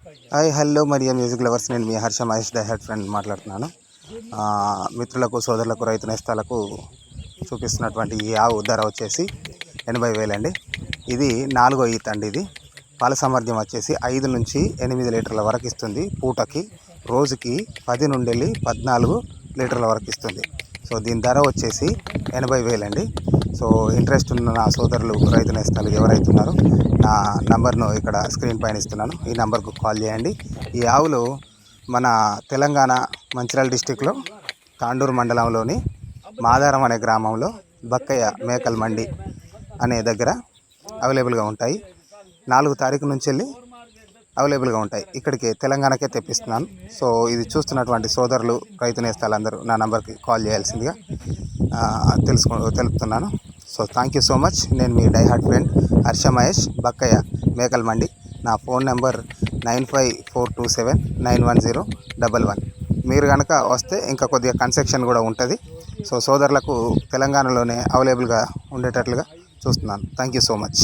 Hi hello మరియా music lovers, నేను మీ Harsha Mahesh the head friend మాట్లాడుతున్నాను. మిత్రులకు, సోదరులకు, రైతు నేస్తాలకు చూపిస్తున్నటువంటి ఈ ఆవు ధర వచ్చేసి 80,000 అండి. ఇది 4వ ఈత అండి. ఇది పాల సామర్థ్యం వచ్చేసి 5 నుంచి 8 లీటర్ల వరకు ఇస్తుంది. పూటకి రోజుకి 10 నుండి 14 లీటర్ల వరకు ఇస్తుంది. సో దీని ధర వచ్చేసి 80,000 అండి. సో ఇంట్రెస్ట్ ఉన్న నా సోదరులు, రైతు నేస్తాలు ఎవరైతే ఉన్నారో నా నంబర్ను ఇక్కడ స్క్రీన్ పైన ఇస్తున్నాను. ఈ నంబర్కు కాల్ చేయండి. ఈ ఆవులు మన తెలంగాణ మంచిర్యాల డిస్టిక్లో తాండూరు మండలంలోని మాదారం అనే గ్రామంలో బక్కయ్య మేకల మండి అనే దగ్గర అవైలబుల్గా ఉంటాయి. 4 తారీఖు నుంచి వెళ్ళి అవైలబుల్గా ఉంటాయి. ఇక్కడికి తెలంగాణకే తెప్పిస్తున్నాను. సో ఇది చూస్తున్నటువంటి సోదరులు, రైతు నేస్తాలందరూ నా నంబర్కి కాల్ చేయాల్సిందిగా తెలుపుతున్నాను. So thank you so much. నేను మీ డైహార్ట్ ఫ్రెండ్ హర్ష మహేష్, బక్కయ్య మేకల మండి. నా ఫోన్ నెంబర్ 9542791011. మీరు కనుక వస్తే ఇంకా కొద్దిగా కన్సెషన్ కూడా ఉంటుంది. సో సోదరులకు తెలంగాణలోనే అవైలబుల్గా ఉండేటట్లుగా చూస్తున్నాను. Thank you so much.